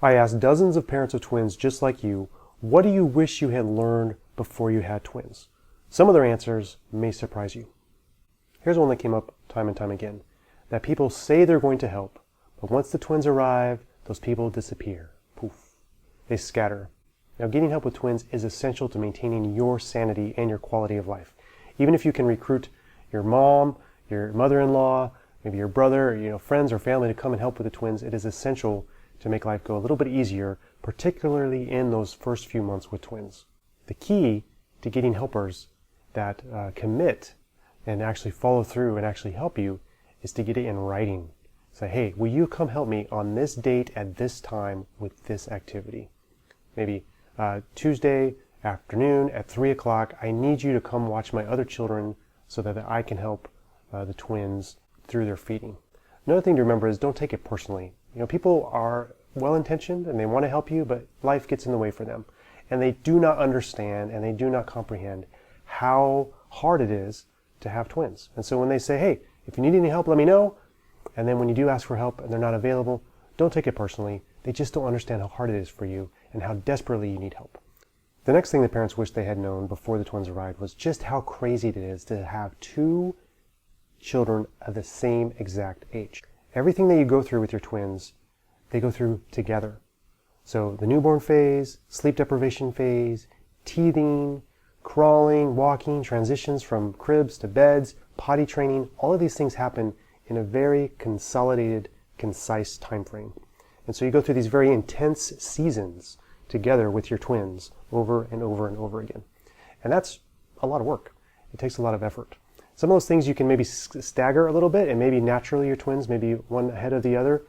I asked dozens of parents of twins just like you, what do you wish you had learned before you had twins? Some of their answers may surprise you. Here's one that came up time and time again, that people say they're going to help, but once the twins arrive, those people disappear. Poof. They scatter. Now, getting help with twins is essential to maintaining your sanity and your quality of life. Even if you can recruit your mom, your mother-in-law, maybe your brother, friends or family to come and help with the twins, it is essential to make life go a little bit easier, particularly in those first few months with twins. The key to getting helpers that commit and actually follow through and actually help you is to get it in writing. Say, hey, will you come help me on this date at this time with this activity? Maybe Tuesday afternoon at 3 o'clock, I need you to come watch my other children so that I can help the twins through their feeding. Another thing to remember is don't take it personally. People are well-intentioned and they want to help you, but life gets in the way for them. And they do not understand and they do not comprehend how hard it is to have twins. And so when they say, hey, if you need any help, let me know. And then when you do ask for help and they're not available, don't take it personally. They just don't understand how hard it is for you and how desperately you need help. The next thing the parents wish they had known before the twins arrived was just how crazy it is to have two children of the same exact age. Everything that you go through with your twins, they go through together. So the newborn phase, sleep deprivation phase, teething, crawling, walking, transitions from cribs to beds, potty training, all of these things happen in a very consolidated, concise time frame. And so you go through these very intense seasons together with your twins over and over and over again. And that's a lot of work. It takes a lot of effort. Some of those things you can maybe stagger a little bit, and maybe naturally your twins, maybe one ahead of the other,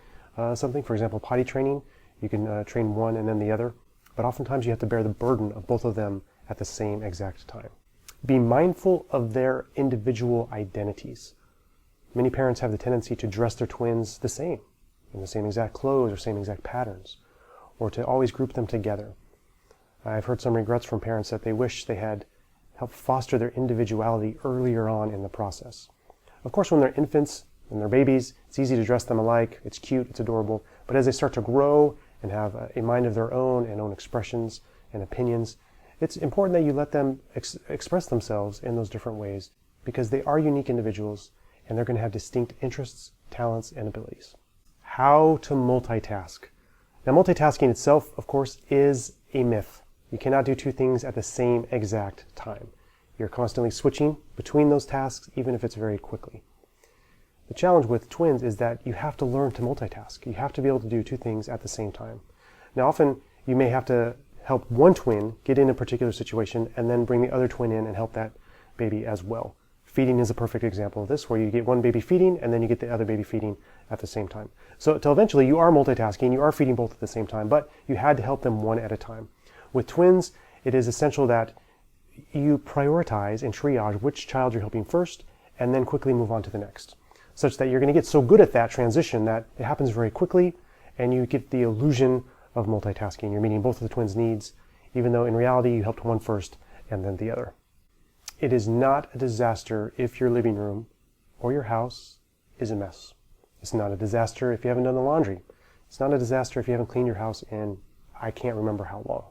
something, for example, potty training, you can train one and then the other. But oftentimes you have to bear the burden of both of them at the same exact time. Be mindful of their individual identities. Many parents have the tendency to dress their twins the same, in the same exact clothes or same exact patterns, or to always group them together. I've heard some regrets from parents that they wish they had helped foster their individuality earlier on in the process. Of course, when they're infants and they're babies, it's easy to dress them alike, it's cute, it's adorable, but as they start to grow and have a mind of their own and own expressions and opinions, it's important that you let them express themselves in those different ways because they are unique individuals and they're going to have distinct interests, talents, and abilities. How to multitask. Now, multitasking itself, of course, is a myth. You cannot do two things at the same exact time. You're constantly switching between those tasks, even if it's very quickly. The challenge with twins is that you have to learn to multitask. You have to be able to do two things at the same time. Now, often you may have to help one twin get in a particular situation and then bring the other twin in and help that baby as well. Feeding is a perfect example of this, where you get one baby feeding and then you get the other baby feeding at the same time. So until eventually you are multitasking, you are feeding both at the same time, but you had to help them one at a time. With twins, it is essential that you prioritize and triage which child you're helping first and then quickly move on to the next, such that you're going to get so good at that transition that it happens very quickly and you get the illusion of multitasking. You're meeting both of the twins' needs, even though in reality you helped one first and then the other. It is not a disaster if your living room or your house is a mess. It's not a disaster if you haven't done the laundry. It's not a disaster if you haven't cleaned your house in I can't remember how long.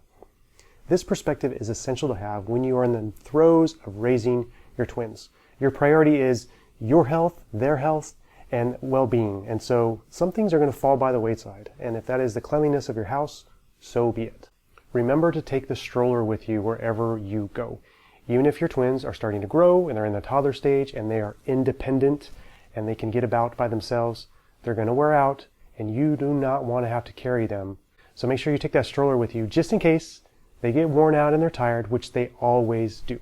This perspective is essential to have when you are in the throes of raising your twins. Your priority is your health, their health, and well-being. And so some things are going to fall by the wayside. And if that is the cleanliness of your house, so be it. Remember to take the stroller with you wherever you go. Even if your twins are starting to grow and they're in the toddler stage and they are independent and they can get about by themselves, they're going to wear out and you do not want to have to carry them. So make sure you take that stroller with you just in case they get worn out and they're tired, which they always do.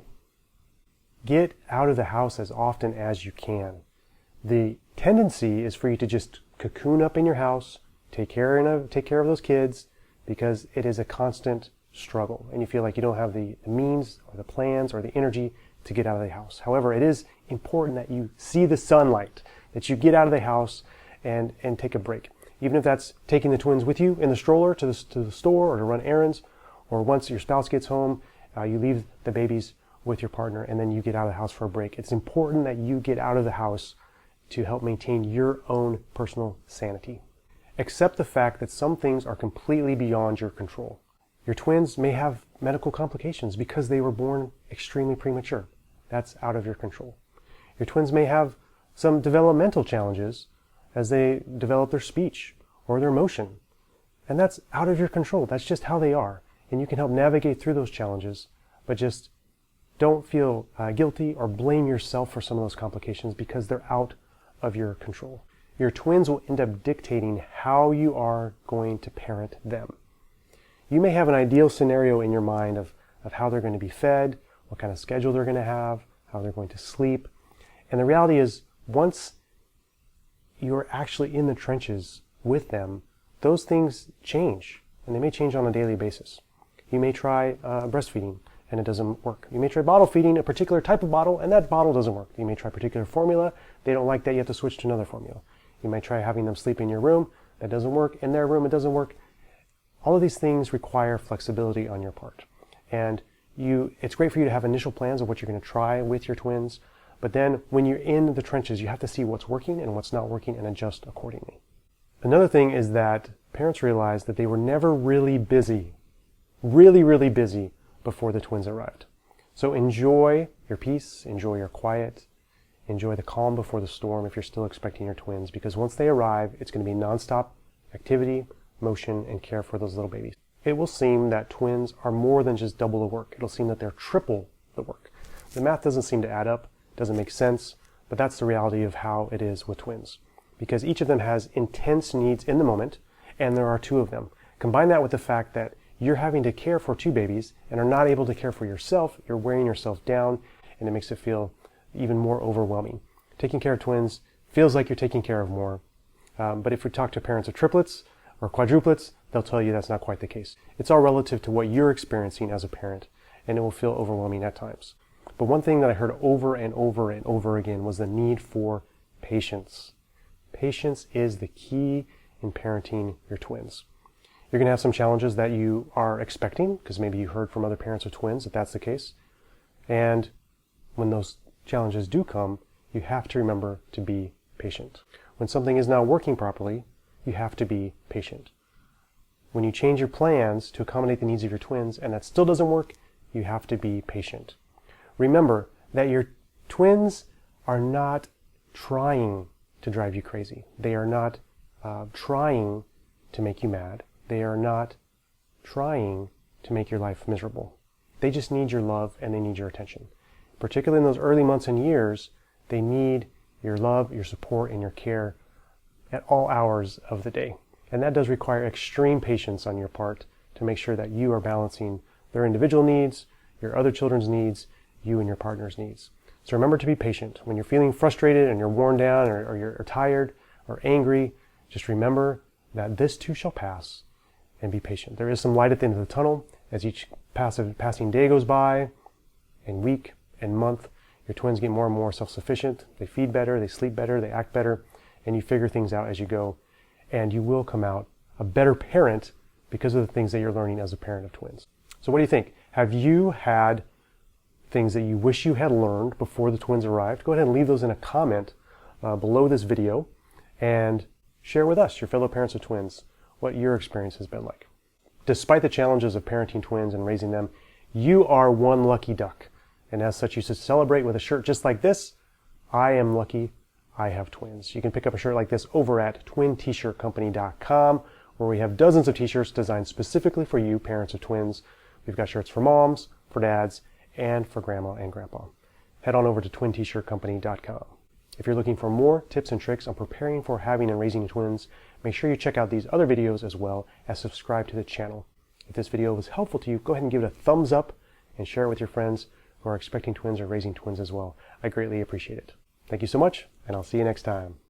Get out of the house as often as you can. The tendency is for you to just cocoon up in your house, take care of those kids, because it is a constant struggle and you feel like you don't have the means or the plans or the energy to get out of the house. However, it is important that you see the sunlight, that you get out of the house and take a break. Even if that's taking the twins with you in the stroller to the store or to run errands, or once your spouse gets home, you leave the babies with your partner and then you get out of the house for a break. It's important that you get out of the house to help maintain your own personal sanity. Accept the fact that some things are completely beyond your control. Your twins may have medical complications because they were born extremely premature. That's out of your control. Your twins may have some developmental challenges as they develop their speech or their motion. And that's out of your control. That's just how they are. And you can help navigate through those challenges, but just don't feel guilty or blame yourself for some of those complications because they're out of your control. Your twins will end up dictating how you are going to parent them. You may have an ideal scenario in your mind of how they're going to be fed, what kind of schedule they're going to have, how they're going to sleep. And the reality is, once you're actually in the trenches with them, those things change, and they may change on a daily basis. You may try breastfeeding, and it doesn't work. You may try bottle feeding, a particular type of bottle, and that bottle doesn't work. You may try a particular formula. They don't like that. You have to switch to another formula. You might try having them sleep in your room. That doesn't work. In their room, it doesn't work. All of these things require flexibility on your part. And it's great for you to have initial plans of what you're going to try with your twins. But then when you're in the trenches, you have to see what's working and what's not working and adjust accordingly. Another thing is that parents realized that they were never really busy, really busy before the twins arrived. So enjoy your peace, enjoy your quiet, enjoy the calm before the storm if you're still expecting your twins, because once they arrive, it's going to be nonstop activity, motion, and care for those little babies. It will seem that twins are more than just double the work. It'll seem that they're triple the work. The math doesn't seem to add up, doesn't make sense, but that's the reality of how it is with twins. Because each of them has intense needs in the moment, and there are two of them. Combine that with the fact that you're having to care for two babies and are not able to care for yourself, you're wearing yourself down, and it makes it feel even more overwhelming. Taking care of twins feels like you're taking care of more, but if we talk to parents of triplets or quadruplets, they'll tell you that's not quite the case. It's all relative to what you're experiencing as a parent, and it will feel overwhelming at times. But one thing that I heard over and over and over again was the need for patience. Patience is the key in parenting your twins. You're going to have some challenges that you are expecting, because maybe you heard from other parents of twins that that's the case. And when those challenges do come, you have to remember to be patient. When something is not working properly, you have to be patient. When you change your plans to accommodate the needs of your twins and that still doesn't work, you have to be patient. Remember that your twins are not trying to drive you crazy. They are not trying to make you mad. They are not trying to make your life miserable. They just need your love and they need your attention. Particularly in those early months and years, they need your love, your support, and your care at all hours of the day. And that does require extreme patience on your part to make sure that you are balancing their individual needs, your other children's needs, you and your partner's needs. So remember to be patient. When you're feeling frustrated and you're worn down or you're tired or angry, just remember that this too shall pass, and be patient. There is some light at the end of the tunnel. As each passing day goes by, and week and month, your twins get more and more self-sufficient. They feed better, they sleep better, they act better, and you figure things out as you go. And you will come out a better parent because of the things that you're learning as a parent of twins. So what do you think? Have you had things that you wish you had learned before the twins arrived? Go ahead and leave those in a comment below this video and share with us, your fellow parents of twins, what your experience has been like. Despite the challenges of parenting twins and raising them, you are one lucky duck. And as such, you should celebrate with a shirt just like this. I am lucky I have twins. You can pick up a shirt like this over at twint-shirtcompany.com, where we have dozens of t-shirts designed specifically for you, parents of twins. We've got shirts for moms, for dads, and for grandma and grandpa. Head on over to twint-shirtcompany.com. If you're looking for more tips and tricks on preparing for having and raising twins, make sure you check out these other videos as well as subscribe to the channel. If this video was helpful to you, go ahead and give it a thumbs up and share it with your friends who are expecting twins or raising twins as well. I greatly appreciate it. Thank you so much, and I'll see you next time.